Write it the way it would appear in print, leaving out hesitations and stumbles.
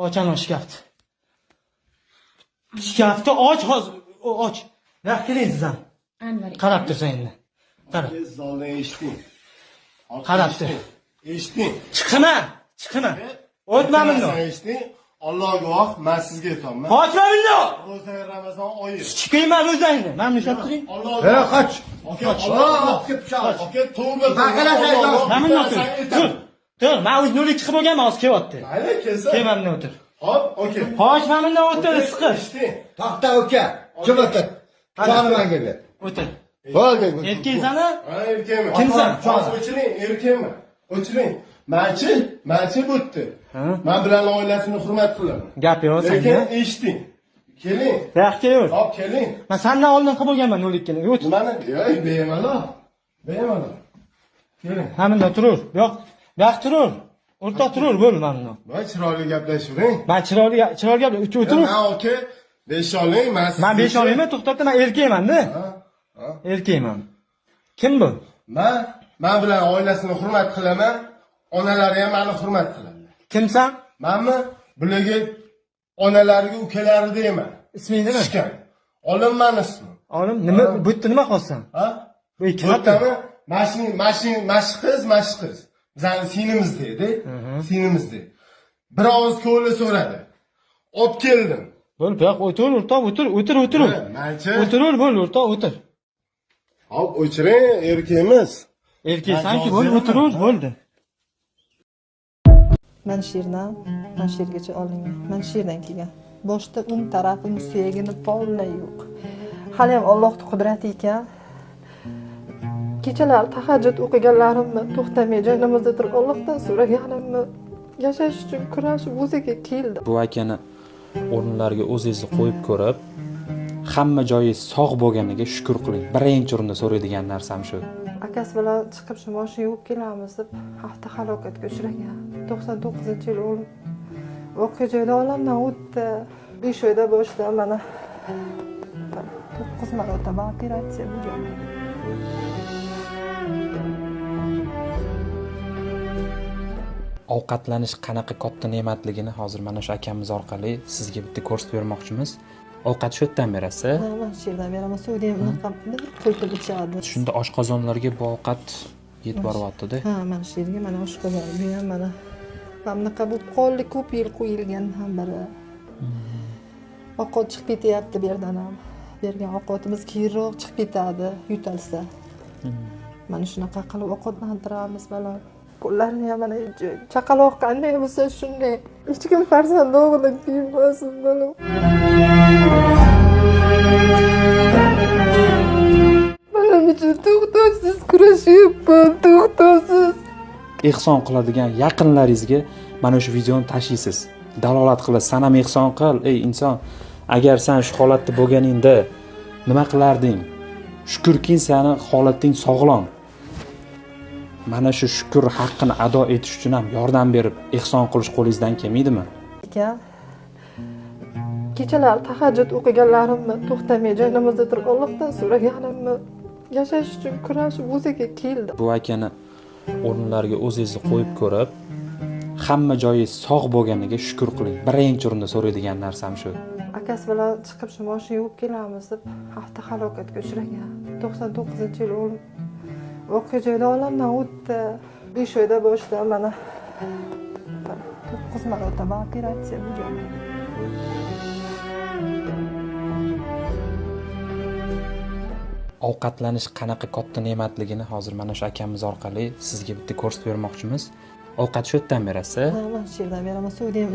Och ana shkafni. Shkafni och hozir. Och. Naq keling sizdan. Anvar. Qarab tursan endi. Qara. Zaldan eshiting. Qarab tur. Eshiting. Chiqaman. O'tma bundan. Eshiting. Alloh guvoh, men sizga aytaman. Qochma bundan. Ro'za Ramazon oyi. Chiqayman o'zingni. Mana ushlab turing. Alloh. Qoch. Alloh pichoq. Aka tavba qil. Mana bundan tur. Tur, men o'z nurli chiqib bo'lganman, hozir kelyapti. Mayli, kelsa. Kel mana bundan o'tir. Hop, okey. Qochma bundan o'tir, siqir. Eshiting. To'xta uka. Kim o'tdi? Qani menga ber. O'tir. Bo'ldi. Erkaksana? Ha, erkakman. Kimsan? O'chiring, erkakman. O'chiring. Manchi bo'tdi. Men bilan oilasini hurmat qilaman. Gap yo'q Lekin senda. eshiting. Keling. Yaxshi yur. Hop, keling. Men sendan oldin qilib bo'lganman nurlikni. O'tir. Nimani? Yo'q, bemalol. Keling. Ha bundan turur. Yo'q. Yo'q turur. O'rtoq turur, bo'l mana bundan. Voy, chiroyli gaplashavering. Men chiroyli gap o'tir. Men aka, besholing, Men besholayman, to'xtatda, men erkakman-da. Ha. Erkakman. Kim bu? Men bilan oilasini hurmat qilaman. Onalari ham meni hurmat qiladi. Kimsan? Menmi? Bularga onalariga ukalari deyman. Isming nima? Ishkan. Olimman ismi. Olim, nima bu yerda nima qilsan? Ha? Bu ikkitami? Mashq qiz. Bizani sinimiz deydi. Sinimiz deydi. Bir og'iz ko'li so'radi. Olib keldim. Bo'l, bu yoq o'tir, o'rtoq, o'tir. Manchi. O'tirur, bo'l, o'rtoq, o'tir. Hop, o'chiring, erkakmiz. Erkaksanki, bo'l, o'tirur, bo'ldi. Men she'rdan, men she'rgacha olingan. Men she'rdan kelgan. Boshda un tarafim suyagini polnay yo'q. Hali ham Allohning qudrati ekan. Kechalar tahajjud o'qiganlarimni to'xtamay joynamozda turib Allohdan so'raganimni yashash uchun kurashib o'ziga keldi. Bu akani o'rinlarga o'zingizni qo'yib ko'rib, hamma joyi sog' bo'lganiga shukr qiling. Birinchi o'rinda so'raydigan narsam shu. Akasi bilan chiqib shu mashina yuvib kelamiz deb avtohalokatga uchragan. 99-yil o'lim. Voqea joyida olamdan o'tdi. 5 oyda boshida mana 9 marotaba operatsiya bo'lgan. Ovqatlanish qanaqa katta ne'matligini hozir mana shu akamiz orqali sizga bitta ko'rsatib bermoqchimiz. Ovqat shu yerdan berasiz. Ha, men she'rdan beraman. Suvda ham unaqa qo'yib ichadi. Shunda oshqozonlarga bu ovqat yetib boryapti-da. Ha, mana she'rga mana oshqozon. Bu ham mana bunaqa bu qoldi, ko'p yil qo'yilgan ham biri. Ovqat chiqib ketyapti bu yerdan ham. Bergan ovqatimiz keyinroq chiqib ketadi, yutalsa. Mana shunaqa qilib ovqatlantiramiz bola. Qo'llarini ham mana chaqaloq qanday bo'lsa shunday. Hech kim farzand o'g'lidan kiyinmasin bola. Bolam uchun to'xtovsiz kurashyapman, to'xtovsiz. Ehson qiladigan yaqinlaringizga mana shu videoni tashlaysiz. Dalolat qilasiz. San ham ehson qil, ey inson. Agar sen shu holatda bo'lganingda nima qilarding? Shukrki, seni holating sog'lom. Mana shu shukr haqqini ado etish uchun ham yordam berib, ehson qilish qo'lingizdan kelmaydimi? Kechalar tahajjud o'qiganlarimni to'xtamay joynamozda turib Allohdan so'raganimni yashash uchun kurashib o'ziga keldi. Bu akani o'rinlarga o'zingizni qo'yib ko'rib, hamma joyi sog' bo'lganiga shukr qiling. Birinchi o'rinda so'raydigan narsam shu. Akasi bilan chiqib shu mashina yuvib kelamiz deb avtohalokatga uchragan. 99-yil o'lim. Voqea joyida olamdan o'tdi. 5 oyda boshida mana 9 marotaba operatsiya bo'lgan. Ovqatlanish qanaqa katta ne'matligini hozir mana shu akamiz orqali sizga bitta ko'rsatib bermoqchimiz. Ovqat shu yerdan berasiz. Ha, men she'rdan beraman. Suvda ham